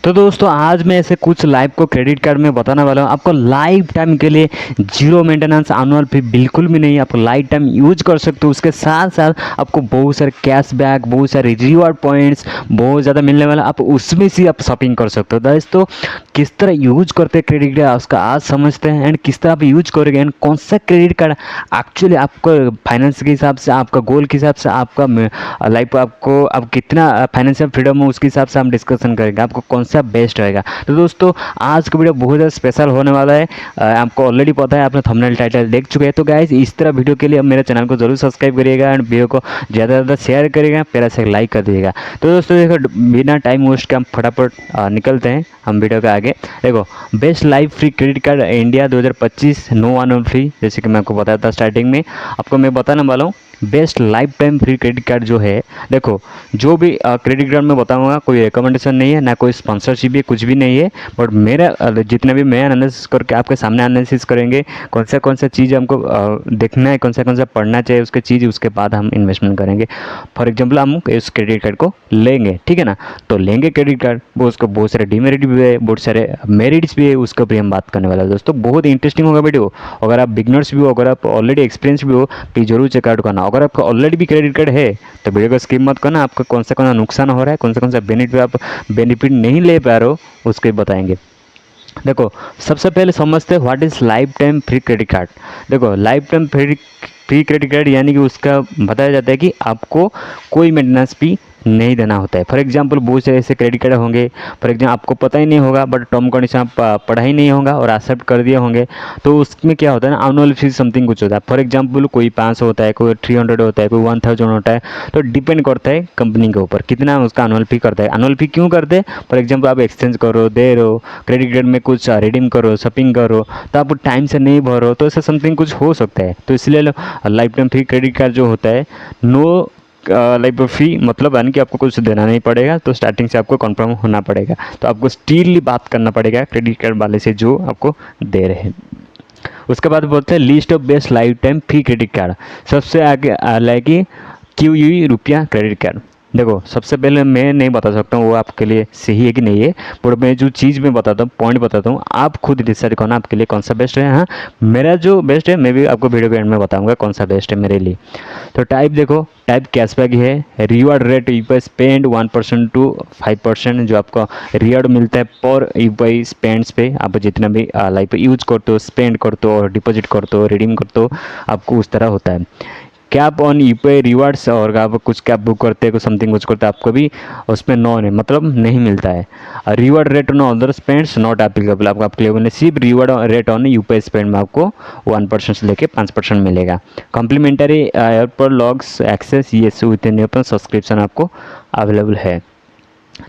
तो दोस्तों आज मैं ऐसे कुछ लाइफ को क्रेडिट कार्ड में बताने वाला हूँ। आपको लाइफ टाइम के लिए जीरो मेंटेनेंस, एनुअल फी बिल्कुल भी नहीं है। आप लाइफ टाइम यूज कर सकते हो। उसके साथ साथ आपको बहुत सारे कैशबैक, बहुत सारे रिवॉर्ड पॉइंट्स बहुत ज़्यादा मिलने वाला, आप उसमें से आप शॉपिंग कर सकते हो। दोस्तों किस तरह यूज करते हैं क्रेडिट कार्ड उसका आज समझते हैं, एंड किस तरह आप यूज करेंगे, एंड कौन सा क्रेडिट कार्ड एक्चुअली आपको फाइनेंस के हिसाब से, आपका गोल के हिसाब से, आपका लाइफ आपको अब कितना फाइनेंशियल फ्रीडम हो उसके हिसाब से हम डिस्कशन करेंगे आपको कौन सा बेस्ट रहेगा। तो दोस्तों आज का वीडियो बहुत ज़्यादा स्पेशल होने वाला है। आपको ऑलरेडी पता है, आपने थंबनेल टाइटल देख चुके हैं। तो गाइस इस तरह वीडियो के लिए मेरे चैनल को जरूर सब्सक्राइब करिएगा एंड वीडियो को ज़्यादा से ज़्यादा शेयर करिएगा, प्यारा से लाइक कर दीजिएगा। तो दोस्तों देखो बिना टाइम वेस्ट के हम फटाफट निकलते हैं हम वीडियो के आगे। देखो best life free credit card India 2025, no annual fee. जैसे कि मैं आपको बताया था स्टार्टिंग में, आपको मैं बताने वाला हूँ best life time free credit card जो है। देखो जो भी क्रेडिट कार्ड मैं बताऊंगा कोई रिकमेंडेशन नहीं है, ना कोई स्पॉन्सरशिप है, कुछ भी नहीं है। बट मेरा जितने भी मैं एनालिसिस करके आपके सामने एनालिसिस करेंगे कौन सा चीज़ हमको देखना है, कौन सा पढ़ना चाहिए उसके चीज़, उसके बाद हम इन्वेस्टमेंट करेंगे। फॉर एग्जाम्पल हम इस क्रेडिट कार्ड को लेंगे, ठीक है ना। तो लेंगे क्रेडिट कार्ड, वो उसको बहुत सारे डिमेरिट भी है, बहुत सारे मेरिट्स भी है, उसके ऊपर हम बात करने वाला है। दोस्तों बहुत इंटरेस्टिंग होगा वीडियो। अगर आप बिगनर्स भी हो, अगर आप ऑलरेडी एक्सपीरियंस भी हो, प्लीज जरूर चेकआउट करना। अगर आपका ऑलरेडी भी क्रेडिट कार्ड है तो वीडियो को स्किप मत करना। आपका कौन सा नुकसान हो रहा है, कौन सा बेनिफिट आप बेनिफिट नहीं ले पा रहे हो, उसके बताएंगे। देखो सबसे पहले समझते हैं what is life time free credit card. देखो life time free credit card यानी कि उसका बताया जाता है कि आपको कोई मेंटेनेंस फी नहीं देना होता है। फॉर एग्जांपल बहुत से ऐसे क्रेडिट कार्ड होंगे, फॉर एग्जांपल आपको पता ही नहीं होगा, बट टर्म कंडीशन आप पढ़ा ही नहीं होगा और एक्सेप्ट कर दिए होंगे। तो उसमें क्या होता है ना, एनुअल फी समथिंग कुछ होता है। फॉर एग्जांपल कोई 500 होता है, कोई 300 होता है, कोई 1000 होता है। तो डिपेंड करता है कंपनी के ऊपर कितना उसका एनुअल फी करता है। एनुअल फी क्यों करते हैं? फॉर एग्जाम्पल आप एक्सचेंज करो, दे रहे हो क्रेडिट कार्ड में, कुछ रिडीम करो, शॉपिंग करो, तो आप टाइम से नहीं भरो तो ऐसा समथिंग कुछ हो सकता है। तो इसलिए life time free credit card जो होता है, नो लाइफ फी मतलब यानी कि आपको कुछ देना नहीं पड़ेगा। तो स्टार्टिंग से आपको कंफर्म होना पड़ेगा, तो आपको स्टील बात करना पड़ेगा क्रेडिट कार्ड वाले से जो आपको दे रहे हैं। उसके बाद बोलते हैं list of best life time free credit card. सबसे आगे लाएगी QE रुपया क्रेडिट कार्ड। देखो सबसे पहले मैं नहीं बता सकता हूँ वो आपके लिए सही है कि नहीं है, पर मैं जो चीज़ में बताता हूँ, पॉइंट बताता हूँ, आप खुद डिसाइड करना आपके लिए कौन सा बेस्ट है। हाँ मेरा जो बेस्ट है मैं भी आपको वीडियो के एंड में बताऊंगा कौन सा बेस्ट है मेरे लिए। तो टाइप देखो, टाइप कैशबैक है, reward rate UPI spend 1% to 5% जो आपको रिवॉर्ड मिलता है पर यूपीआई स्पेंड्स पे। आप जितना भी लाइफ यूज करते हो, स्पेंड करते हो, और डिपॉजिट करते हो, रिडीम करते हो, आपको उस तरह होता है। कैप ऑन यूपीआई रिवार्ड्स, और आप कुछ कैप बुक करते हैं, कुछ समथिंग कुछ करते हैं, आपको भी उसमें नॉन है मतलब नहीं मिलता है। Reward rate on other spends not applicable, आपको आपके लिए सिर्फ reward rate on UPI spend में आपको 1% से लेके 5% मिलेगा। Complimentary airport lounges access yes with in open subscription आपको अवेलेबल है।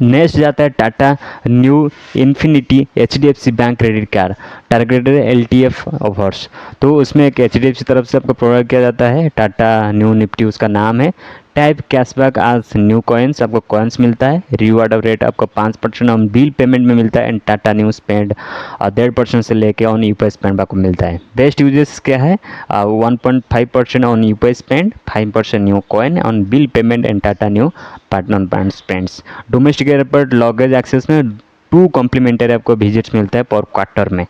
नेक्स्ट जाता है Tata Neu infinity HDFC bank credit card targeted LTF offers. तो उसमें एक HDFC तरफ से आपको प्रोवाइड किया जाता है, टाटा न्यू निफ्टी उसका नाम है। टाइप कैशबैक आज न्यू कॉइन्स, आपको कॉइन्स मिलता है। रिवार्ड ऑफ रेट आपको 5% ऑन बिल पेमेंट में मिलता है। एंड टाटा न्यू स्पेंड 1.5% से लेके ऑन यूपीआई स्पेंड आपको मिलता है। बेस्ट यूजेस क्या है? 1.5% on UPI spend, 5% Neu coin on bill payment and Tata Neu partner brand spends. Domestic airport lounge access में 2 कॉम्प्लीमेंट्री आपको विजिट्स मिलता है पर क्वार्टर में।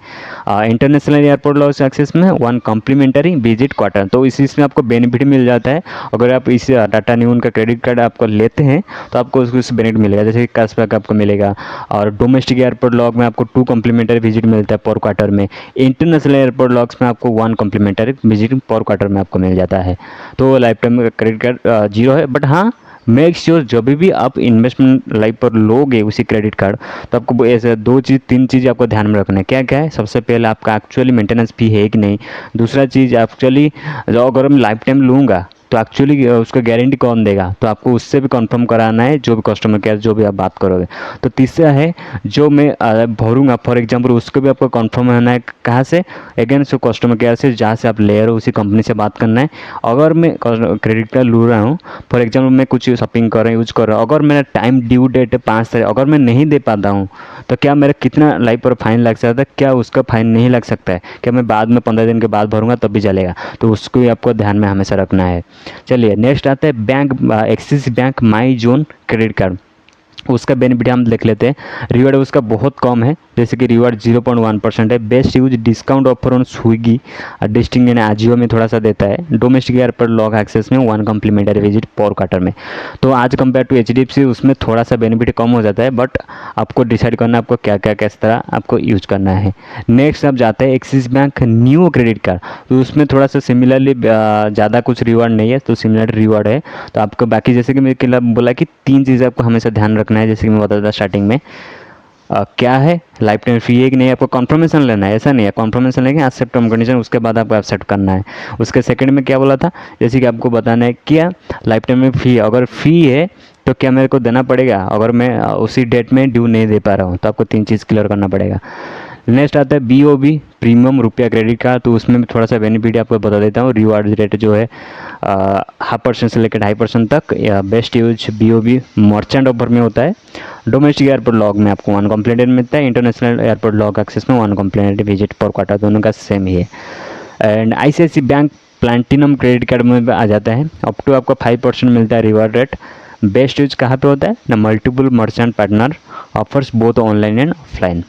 इंटरनेशनल एयरपोर्ट लॉज एक्सेस में 1 कॉम्प्लीमेंट्री विजिट क्वार्टर। तो इस इसमें आपको बेनिफिट मिल जाता है। अगर आप इस टाटा न्यू का क्रेडिट कार्ड आपको लेते हैं तो आपको उसको बेनिफिट मिलेगा, जैसे कि कैशबैक आपको मिलेगा। और डोमेस्टिक एयरपोर्ट लॉग में आपको 2 कॉम्प्लीमेंट्री विजिट मिलता है पर क्वार्टर में। इंटरनेशनल एयरपोर्ट लॉग्स में आपको 1 कॉम्प्लीमेंट्री विजिट पर क्वार्टर में आपको मिल जाता है। तो life time credit card zero है, बट हाँ मेक श्योर जब भी आप इन्वेस्टमेंट लाइफ पर लोगे उसी क्रेडिट कार्ड, तो आपको ऐसे 3 चीज़ आपको ध्यान में रखना है। क्या क्या है? सबसे पहले आपका एक्चुअली मेंटेनेंस फी है कि नहीं। दूसरा चीज़ एक्चुअली अगर मैं लाइफ टाइम लूँगा तो एक्चुअली उसका गारंटी कौन देगा, तो आपको उससे भी कंफर्म कराना है, जो भी कस्टमर केयर जो भी आप बात करोगे। तो तीसरा है जो मैं भरूंगा फॉर एग्जांपल, उसको भी आपको कंफर्म होना है। कहाँ से? अगेन सो कस्टमर केयर से, जहाँ से आप ले रहे हो उसी कंपनी से बात करना है। अगर मैं क्रेडिट कार्ड लू रहा हूँ, फॉर एग्जाम्पल मैं कुछ शॉपिंग कर रहा हूँ, यूज कर रहा हूँ, अगर मेरा टाइम ड्यू डेट है 5 तारीख, अगर मैं नहीं दे पाता हूँ तो क्या मेरा कितना लाइफ पर फाइन लग सकता है? क्या उसका फाइन नहीं लग सकता है? क्या मैं बाद में 15 दिन के बाद भरूंगा तब भी चलेगा? तो उसको भी आपको ध्यान में हमेशा रखना है। चलिए नेक्स्ट आता है bank axis bank my zone credit card. उसका बेनिफिट हम देख लेते हैं। रिवार्ड उसका बहुत कम है, जैसे कि रिवार्ड 0.1% है। Best use discount offer on Swiggy और डिस्टिंग यानी आजियो में थोड़ा सा देता है। डोमेस्टिक एयरपोर्ट लॉग एक्सेस में 1 कम्प्लीमेंटरी विजिट पर क्वार्टर में। तो आज कंपेयर टू HDFC उसमें थोड़ा सा बेनिफिट कम हो जाता है, बट आपको डिसाइड करना है आपको क्या क्या किस तरह आपको यूज करना है। नेक्स्ट आप जाते हैं axis bank new credit card. तो उसमें थोड़ा सा सिमिलरली ज़्यादा कुछ रिवार्ड नहीं है, तो सिमिलर रिवार्ड है। तो आपको बाकी जैसे कि मैं बोला कि 3 चीज़ें आपको हमेशा ध्यान रखना है, जैसे कि मैं बताता था स्टार्टिंग में। क्या है लाइफ टाइम फ्री है कि नहीं, आपको कॉन्फर्मेशन लेना है, ऐसा नहीं है कॉन्फर्मेशन लेंगे एक्सेप्ट टर्म कंडीशन, उसके बाद आपको एक्सेप्ट करना है। उसके सेकंड में क्या बोला था, जैसे कि आपको बताना है क्या लाइफ टाइम में फ्री है, अगर फ्री है तो क्या मेरे को देना पड़ेगा, अगर मैं उसी डेट में ड्यू नहीं दे पा रहा हूँ तो आपको 3 चीज़ क्लियर करना पड़ेगा। नेक्स्ट आता है BOB प्रीमियम रुपया क्रेडिट कार्ड। तो उसमें भी थोड़ा सा बेनिफिट आपको बता देता हूँ। रिवार्ड रेट जो है 0.5% से लेकर 2.5% तक। Best use BOB merchant offer में होता है। डोमेस्टिक एयरपोर्ट लॉग में आपको 1 कम्प्लीटेड मिलता है। इंटरनेशनल एयरपोर्ट लॉग एक्सेस में 1 कम्प्लीटेड विजिट पर क्वार्टर, दोनों का सेम ही है। And ICICI bank platinum credit card में आ जाता है, अप टू आपको 5% मिलता है रिवार्ड रेट। बेस्ट यूज कहाँ पे होता है ना, multiple merchant partner offers both online and offline.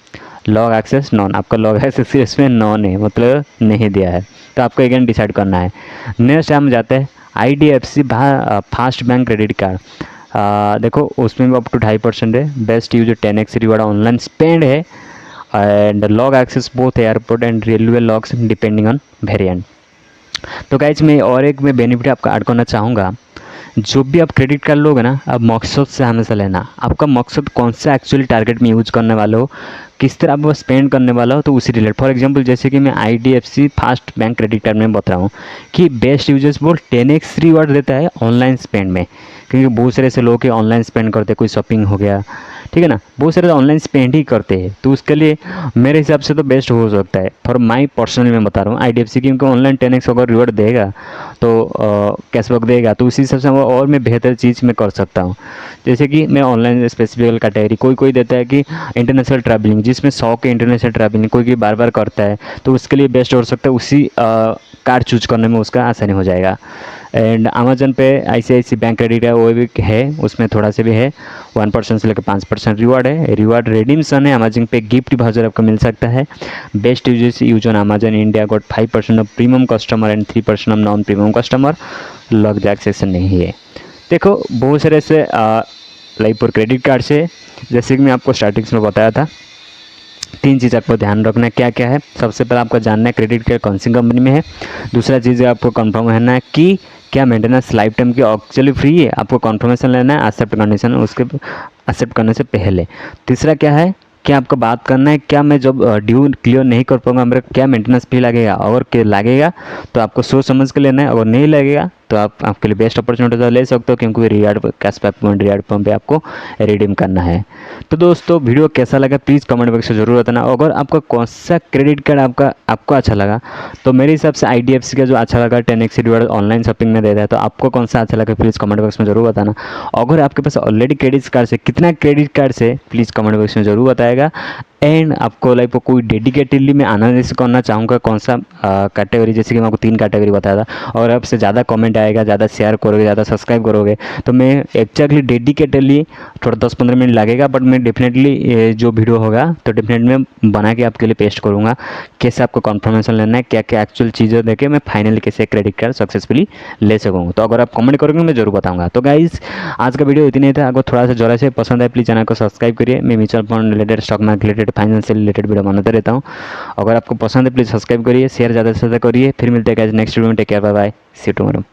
लॉग एक्सेस नॉन, आपका लॉग एक्सेस इसमें नॉन है, मतलब नहीं दिया है, तो आपको अगेन डिसाइड करना है। नेक्स्ट हम जाते हैं IDFC fast bank credit card. देखो उसमें भी अप टू 2.5% है। Best use 10x reward online spend है। एंड लॉग access both airport and railway lounges depending on variant. तो गाइज मैं और एक मैं बेनिफिट आपको ऐड करना चाहूँगा। जो भी आप क्रेडिट कार्ड लोगे ना, आप मकसद से हमेशा लेना। आपका मकसद कौन सा एक्चुअली टारगेट में यूज करने वाले हो, किस तरह आप स्पेंड करने वाला हो, तो उसी रिलेटेड। फॉर एग्जांपल जैसे कि मैं IDFC fast bank credit card में बता रहा हूँ कि बेस्ट यूजर्स बोल 10x रिवार्ड देता है ऑनलाइन स्पेंड में, क्योंकि बहुत सारे ऐसे लोग ऑनलाइन स्पेंड करते हैं, कोई शॉपिंग हो गया, ठीक है ना, बहुत सारे ऑनलाइन स्पेंड ही करते हैं। तो उसके लिए मेरे हिसाब से तो बेस्ट हो सकता है। फॉर माई पर्सनली मैं बता रहा हूँ IDFC, क्योंकि ऑनलाइन 10x अगर रिवार्ड देगा तो कैशबैक देगा, तो उसी हिसाब से और मैं बेहतर चीज़ मैं कर सकता हूँ। जैसे कि मैं ऑनलाइन स्पेसिफिकल कैटेगरी, कोई देता है कि इंटरनेशनल ट्रैवलिंग, जिसमें 100 के इंटरनेशनल ट्रैवलिंग कोई बार बार करता है, तो उसके लिए बेस्ट हो सकता है, उसी कार्ड चूज करने में उसका आसानी हो जाएगा। एंड अमेजन पे ICICI बैंक क्रेडिट है, वो भी है, उसमें थोड़ा से भी है, 1% से लेकर 5% रिवार्ड है। रिवार्ड रिडीम्सन है, अमेजन पे गिफ्ट वाउचर आपको मिल सकता है। Best use on Amazon India got 5% off premium customer and 3% off non premium customer. Lock the access नहीं है। देखो बहुत सारे ऐसे लाइक पर क्रेडिट कार्ड से, जैसे कि मैं आपको स्टार्टिंग्स में बताया था, 3 चीज़ आपको ध्यान रखना है। क्या क्या है, सबसे पहले आपको जानना है क्रेडिट कार्ड कौन सी कंपनी में है। दूसरा चीज़ आपको कंफर्म रहना है कि क्या मेंटेनेंस लाइफ टाइम की एक्चुअली फ्री है, आपको कंफर्मेशन लेना है एक्सेप्ट कंडीशन, उसके एक्सेप्ट करने से पहले। तीसरा क्या है, क्या आपको बात करना है क्या मैं जब ड्यू क्लियर नहीं कर पाऊंगा मेरा क्या मेंटेनेंस फी लगेगा, अगर लगेगा तो आपको सोच समझ के लेना है, अगर नहीं लगेगा तो आप आपके लिए बेस्ट अपॉर्चुनिटी ले सकते हो, क्योंकि reward cashback point reward point पे आपको रिडीम करना है। तो दोस्तों वीडियो कैसा लगा प्लीज़ कमेंट बॉक्स में जरूर बताना। अगर आपका कौन सा क्रेडिट कार्ड आपको अच्छा लगा, तो मेरे हिसाब से IDFC का जो अच्छा लगा 10x रिवार्ड ऑनलाइन शॉपिंग में दे रहा है, तो आपको कौन सा अच्छा लगा प्लीज़ कमेंट बॉक्स में जरूर बताना। अगर आपके पास ऑलरेडी क्रेडिट कार्ड से कितना क्रेडिट कार्ड से प्लीज़ कमेंट बॉक्स में जरूर बताएगा। एंड आपको लाइक कोई डेडिकेटेडली मैं एनालिसिस करना चाहूँगा कौन सा कैटेगरी, जैसे कि मैं आपको 3 कैटेगरी बताया था, और आपसे ज़्यादा कमेंट आएगा, ज़्यादा शेयर करोगे, ज़्यादा सब्सक्राइब करोगे, तो मैं एक्जैक्टली डेडिकेटेडली थोड़ा 10-15 मिनट लगेगा, बट मैं डेफिनेटली जो वीडियो होगा तो डेफिनेटली मैं बना के आपके लिए पेस्ट करूँगा, कैसे आपको कन्फर्मेशन लेना है, क्या क्या एक्चुअल चीज़ें देके मैं फाइनली कैसे क्रेडिट कार्ड सक्सेसफुली ले सकूँगा। तो अगर आप कमेंट करोगे मैं जरूर बताऊँगा। तो गाइज आज का वीडियो इतने ही था। अगर थोड़ा सा ज़रा से पसंद आए प्लीज़ चैनल को सब्सक्राइब करिए। मैं mutual fund related, stock market related, finance से रिलेटेड वीडियो बनाते रहता हूँ। अगर आपको पसंद है प्लीज़ सब्सक्राइब करिए, शेयर ज़्यादा से ज़्यादा करिए। फिर मिलते हैं गाइस नेक्स्ट वीडियो में। Take care, bye bye, see you tomorrow.